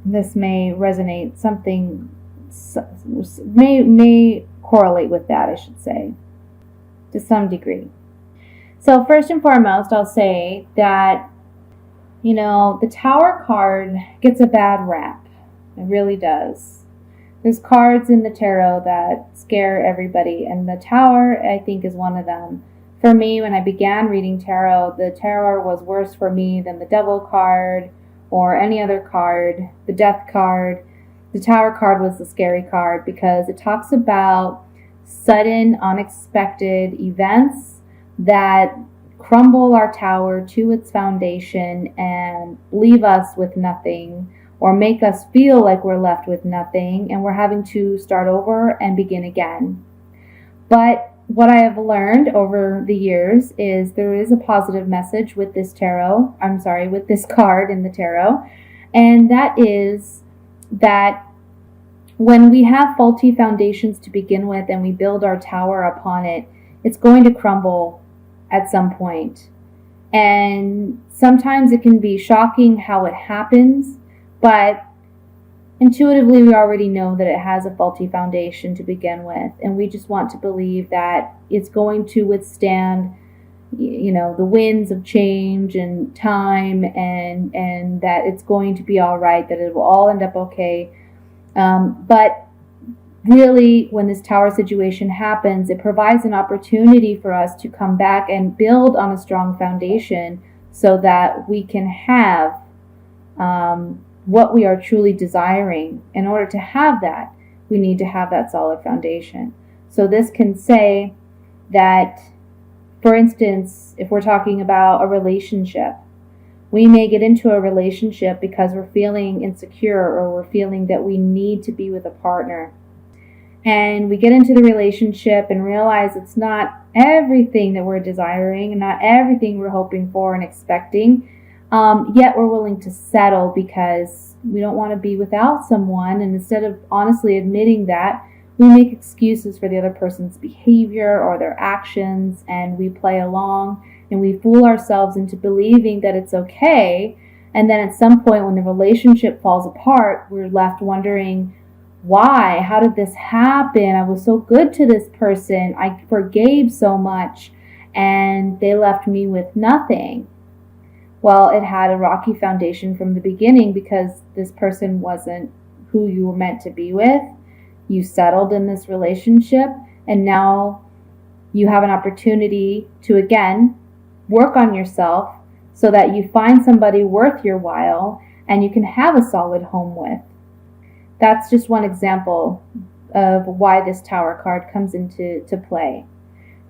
this may resonate, something may correlate with that, I should say, to some degree. So first and foremost, I'll say that, the Tower card gets a bad rap. It really does. There's cards in the tarot that scare everybody, and the Tower, I think, is one of them. For me, when I began reading tarot, the Tower was worse for me than the Devil card or any other card, the Death card. The Tower card was the scary card because it talks about sudden, unexpected events that crumble our tower to its foundation and leave us with nothing, or make us feel like we're left with nothing and we're having to start over and begin again. But what I have learned over the years is there is a positive message with this with this card in the tarot, and that is that when we have faulty foundations to begin with and we build our tower upon it, it's going to crumble at some point. And sometimes it can be shocking how it happens, but intuitively we already know that it has a faulty foundation to begin with, and we just want to believe that it's going to withstand the winds of change and time, and that it's going to be all right, that it will all end up okay. But really, when this tower situation happens, it provides an opportunity for us to come back and build on a strong foundation so that we can have what we are truly desiring. In order to have that, we need to have that solid foundation. So this can say that, for instance, if we're talking about a relationship, we may get into a relationship because we're feeling insecure, or we're feeling that we need to be with a partner. And we get into the relationship and realize it's not everything that we're desiring and not everything we're hoping for and expecting. Yet we're willing to settle because we don't want to be without someone. And instead of honestly admitting that, we make excuses for the other person's behavior or their actions, and we play along and we fool ourselves into believing that it's okay. And then at some point when the relationship falls apart, we're left wondering, why? How did this happen? I was so good to this person. I forgave so much, and they left me with nothing. Well, it had a rocky foundation from the beginning because this person wasn't who you were meant to be with. You settled in this relationship, and now you have an opportunity to, again, work on yourself so that you find somebody worth your while and you can have a solid home with. That's just one example of why this Tower card comes into play.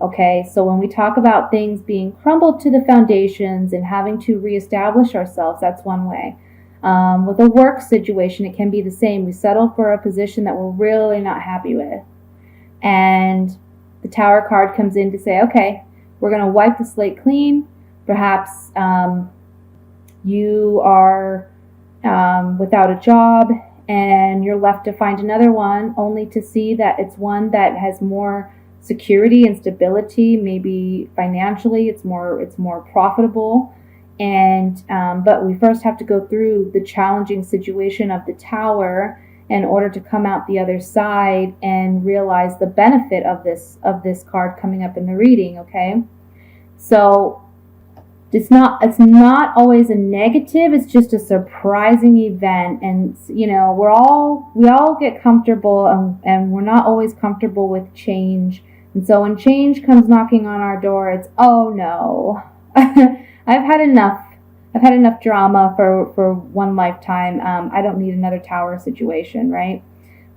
Okay, so when we talk about things being crumbled to the foundations and having to reestablish ourselves, that's one way. With a work situation, it can be the same. We settle for a position that we're really not happy with. And the Tower card comes in to say, okay, we're going to wipe the slate clean. Perhaps you are without a job and you're left to find another one, only to see that it's one that has more security and stability. Maybe financially it's more profitable. And but we first have to go through the challenging situation of the Tower in order to come out the other side and realize the benefit of this card coming up in the reading. Okay, so it's not always a negative. It's just a surprising event, and we all get comfortable, and we're not always comfortable with change. And so when change comes knocking on our door, it's, oh no, I've had enough drama for one lifetime. I don't need another Tower situation, right?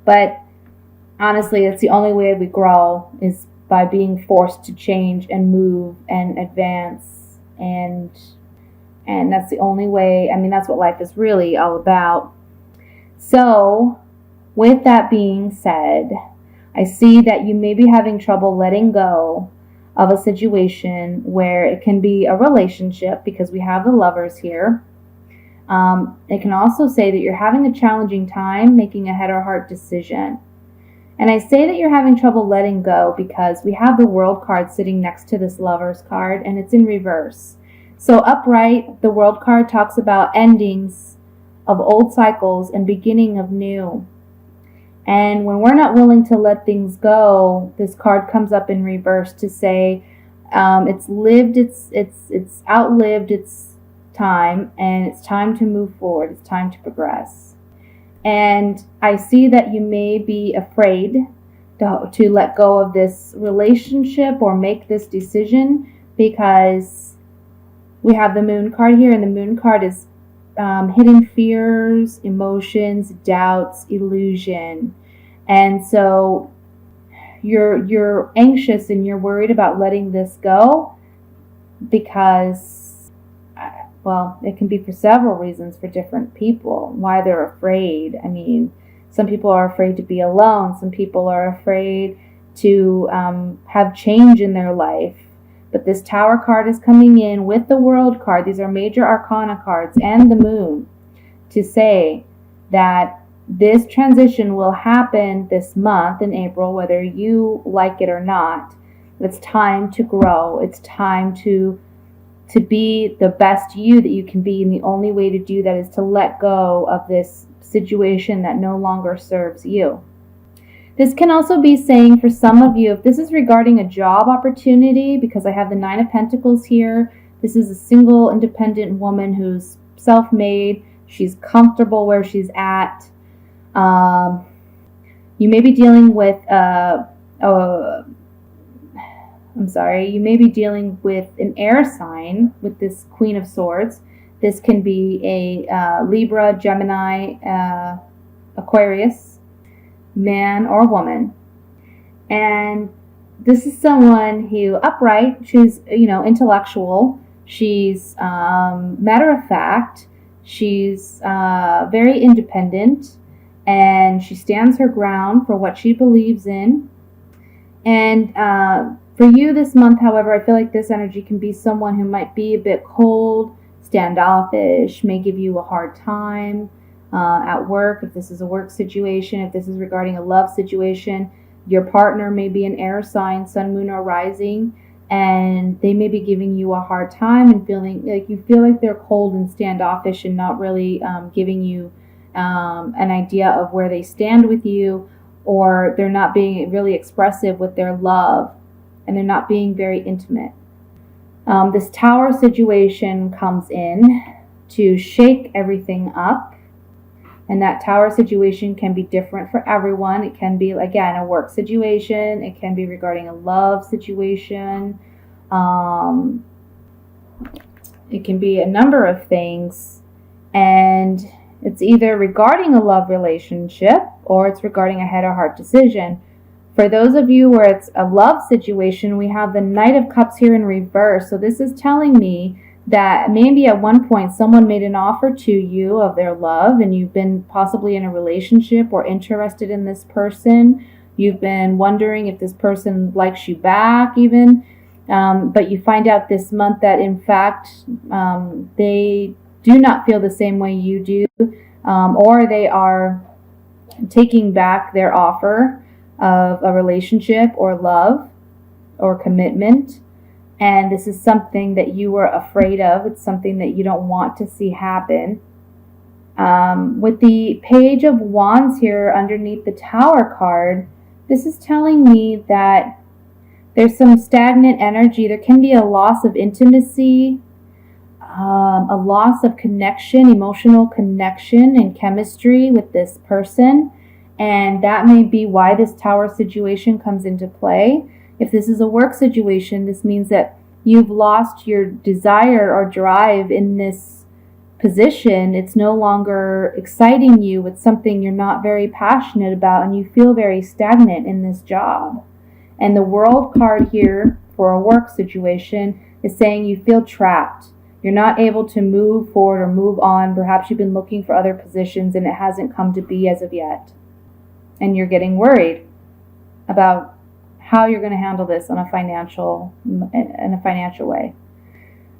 But honestly, it's the only way we grow is by being forced to change and move and advance. And that's the only way. I mean, that's what life is really all about. So with that being said, I see that you may be having trouble letting go of a situation where it can be a relationship, because we have the Lovers here. It can also say that you're having a challenging time making a head or heart decision. And I say that you're having trouble letting go because we have the World card sitting next to this Lovers card, and it's in reverse. So upright, the World card talks about endings, of old cycles and beginning of new. And when we're not willing to let things go, this card comes up in reverse to say it's outlived its time, and it's time to move forward. It's time to progress. And I see that you may be afraid to let go of this relationship or make this decision, because we have the Moon card here, and the Moon card is hidden fears, emotions, doubts, illusion. And so you're anxious and you're worried about letting this go because, well, it can be for several reasons for different people, why they're afraid. I mean, some people are afraid to be alone. Some people are afraid to have change in their life. But this Tower card is coming in with the World card. These are major arcana cards and the Moon to say that this transition will happen this month in April, whether you like it or not. It's time to grow. It's time to be the best you that you can be. And the only way to do that is to let go of this situation that no longer serves you. This can also be saying for some of you, if this is regarding a job opportunity, because I have the Nine of Pentacles here, this is a single independent woman who's self-made. She's comfortable where she's at. You may be dealing with you may be dealing with an air sign with this Queen of Swords. This can be a Libra, Gemini, Aquarius, man or woman. And this is someone who upright, she's, intellectual, she's matter of fact, she's very independent, and she stands her ground for what she believes in. And for you this month, however, I feel like this energy can be someone who might be a bit cold, standoffish, may give you a hard time at work. If this is a work situation, if this is regarding a love situation, your partner may be an air sign, sun, moon, or rising, and they may be giving you a hard time and feeling like you feel like they're cold and standoffish and not really giving you an idea of where they stand with you, or they're not being really expressive with their love, and they're not being very intimate. This Tower situation comes in to shake everything up. And that Tower situation can be different for everyone. It can be, again, a work situation. It can be regarding a love situation. It can be a number of things. And it's either regarding a love relationship or it's regarding a head or heart decision. For those of you where it's a love situation, we have the Knight of Cups here in reverse. So this is telling me that maybe at one point someone made an offer to you of their love, and you've been possibly in a relationship or interested in this person. You've been wondering if this person likes you back even, but you find out this month that in fact they do not feel the same way you do, or they are taking back their offer of a relationship or love or commitment. And this is something that you were afraid of. It's something that you don't want to see happen. With the Page of Wands here underneath the Tower card, this is telling me that there's some stagnant energy. There can be a loss of intimacy, a loss of connection, emotional connection and chemistry with this person. And that may be why this Tower situation comes into play. If this is a work situation, this means that you've lost your desire or drive in this position. It's no longer exciting you. It's something you're not very passionate about, and you feel very stagnant in this job. And the World card here for a work situation is saying you feel trapped. You're not able to move forward or move on. Perhaps you've been looking for other positions and it hasn't come to be as of yet. And you're getting worried about how you're going to handle this in a financial way.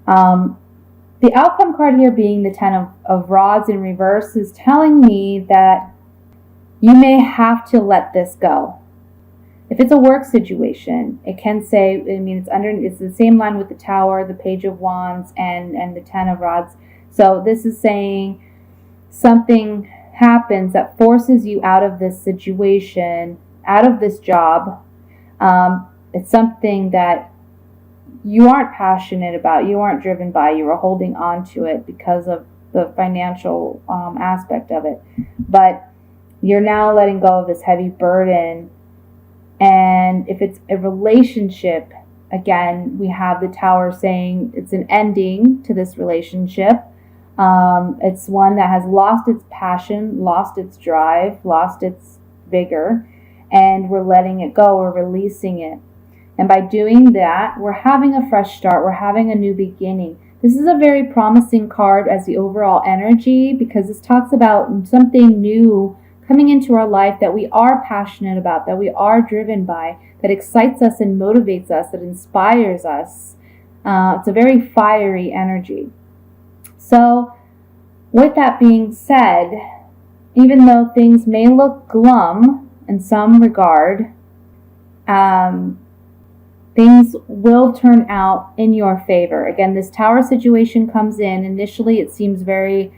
The outcome card here being the Ten of Rods in reverse is telling me that you may have to let this go. If it's a work situation, it can say, it's the same line with the Tower, the Page of Wands, and the Ten of Rods. So this is saying something happens that forces you out of this situation, out of this job. It's something that you aren't passionate about, you aren't driven by, you are holding on to it because of the financial aspect of it. But you're now letting go of this heavy burden. And if it's a relationship, again, we have the Tower saying it's an ending to this relationship. It's one that has lost its passion, lost its drive, lost its vigor, and we're letting it go, we're releasing it. And by doing that, we're having a fresh start, we're having a new beginning. This is a very promising card as the overall energy, because this talks about something new coming into our life that we are passionate about, that we are driven by, that excites us and motivates us, that inspires us. It's a very fiery energy. So with that being said, even though things may look glum in some regard, things will turn out in your favor. Again, this Tower situation comes in. Initially, it seems very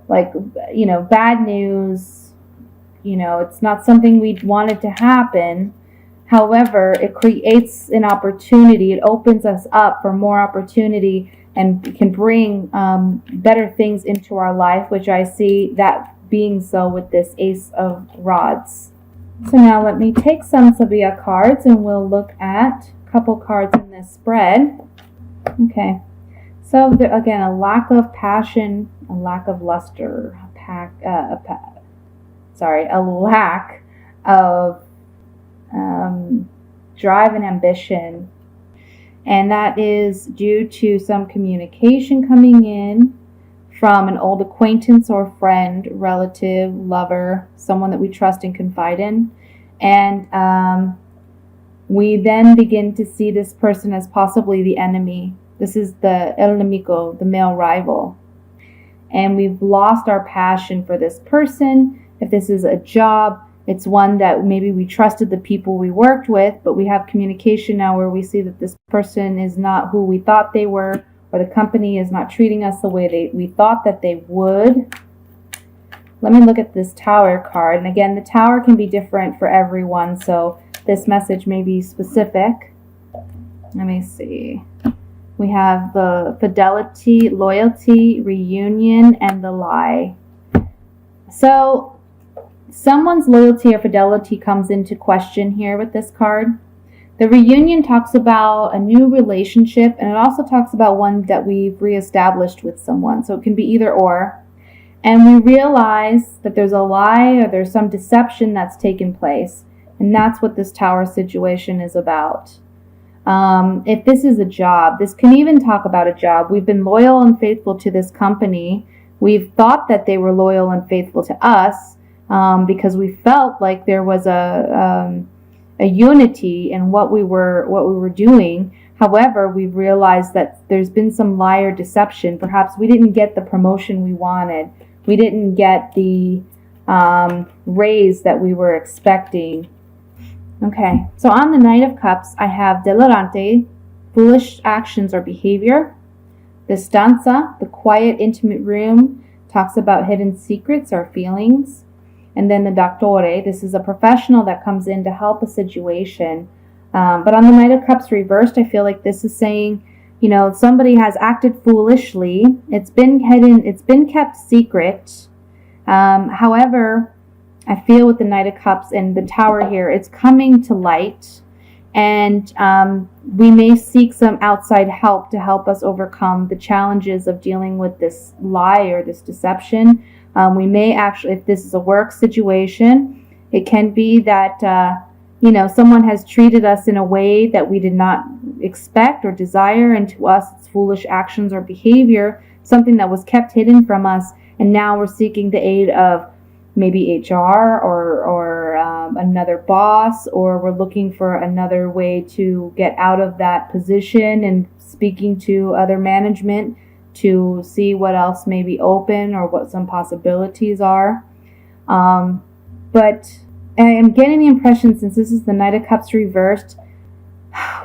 bad news. It's not something we wanted to happen. However, it creates an opportunity. It opens us up for more opportunity and can bring better things into our life, which I see that being so with this Ace of Rods. So now let me take some Sabia cards and we'll look at a couple cards in this spread. Okay. So again, a lack of passion, a lack of luster, a lack of drive and ambition. And that is due to some communication coming in from an old acquaintance or friend, relative, lover, someone that we trust and confide in. And we then begin to see this person as possibly the enemy. This is the el enemigo, the male rival. And we've lost our passion for this person. If this is a job, it's one that maybe we trusted the people we worked with, but we have communication now where we see that this person is not who we thought they were, or the company is not treating us the way we thought that they would. Let me look at this Tower card. And again, the Tower can be different for everyone, so this message may be specific. Let me see. We have the fidelity, loyalty, reunion, and the lie. So someone's loyalty or fidelity comes into question here with this card. The reunion talks about a new relationship, and it also talks about one that we've reestablished with someone. So it can be either or. And we realize that there's a lie or there's some deception that's taken place. And that's what this Tower situation is about. If this is a job, this can even talk about a job. We've been loyal and faithful to this company. We've thought that they were loyal and faithful to us because we felt like there was a unity in what we were doing. However, we've realized that there's been some lie or deception. Perhaps we didn't get the promotion we wanted. We didn't get the raise that we were expecting. Okay, so on the Knight of Cups, I have delirante, foolish actions or behavior. The stanza, the quiet, intimate room, talks about hidden secrets or feelings. And then the doctore, this is a professional that comes in to help a situation. But on the Knight of Cups reversed, I feel like this is saying, somebody has acted foolishly. It's been hidden, it's been kept secret. However, I feel with the Knight of Cups and the Tower here, it's coming to light. And we may seek some outside help to help us overcome the challenges of dealing with this lie or this deception. We may actually, if this is a work situation, it can be that, someone has treated us in a way that we did not expect or desire. And to us, it's foolish actions or behavior, something that was kept hidden from us. And now we're seeking the aid of maybe HR or another boss, or we're looking for another way to get out of that position and speaking to other management to see what else may be open or what some possibilities are. But I am getting the impression, since this is the Knight of Cups reversed,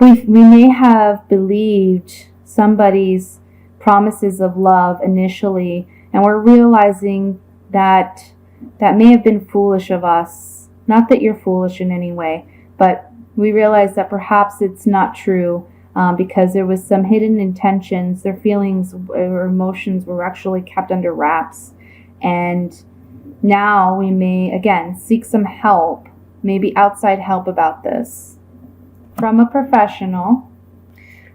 we may have believed somebody's promises of love initially, and we're realizing that may have been foolish of us. Not that you're foolish in any way, but we realize that perhaps it's not true, because there was some hidden intentions. Their feelings or emotions were actually kept under wraps. And now we may, again, seek some help, maybe outside help about this from a professional.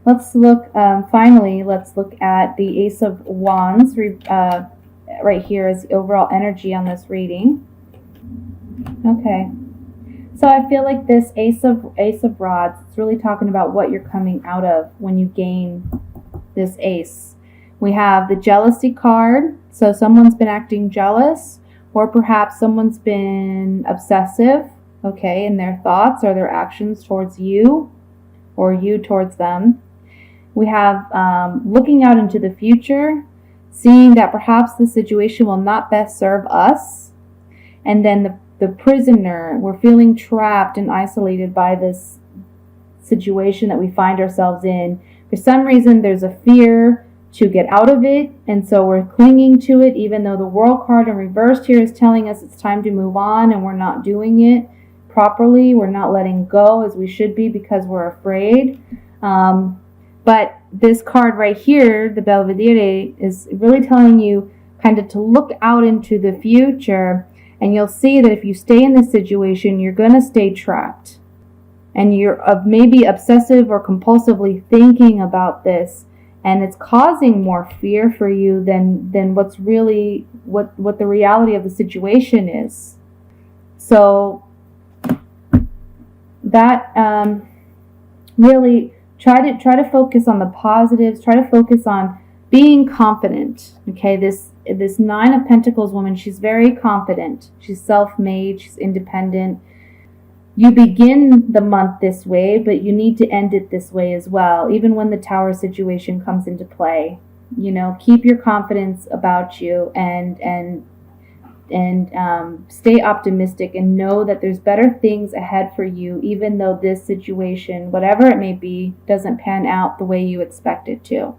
Let's look, finally, let's look at the Ace of Wands right here as overall energy on this reading. Okay. So I feel like this Ace of Rods, it's really talking about what you're coming out of when you gain this ace. We have the jealousy card. So someone's been acting jealous, or perhaps someone's been obsessive, okay, in their thoughts or their actions towards you, or you towards them. We have looking out into the future, seeing that perhaps the situation will not best serve us. And then the prisoner, we're feeling trapped and isolated by this situation that we find ourselves in. For some reason, there's a fear to get out of it, and so we're clinging to it, even though the World card in reverse here is telling us it's time to move on, and we're not doing it properly. We're not letting go as we should be because we're afraid. But this card right here, the Belvedere, is really telling you kind of to look out into the future, and you'll see that if you stay in this situation, you're going to stay trapped. And you're maybe obsessive or compulsively thinking about this, and it's causing more fear for you than what's really, what the reality of the situation is. So that really try to focus on the positives. Try to focus on being confident. Okay, this Nine of Pentacles woman, she's very confident. She's self-made. She's independent. You begin the month this way, but you need to end it this way as well, even when the Tower situation comes into play. You know, keep your confidence about you and stay optimistic, and know that there's better things ahead for you, even though this situation, whatever it may be, doesn't pan out the way you expect it to.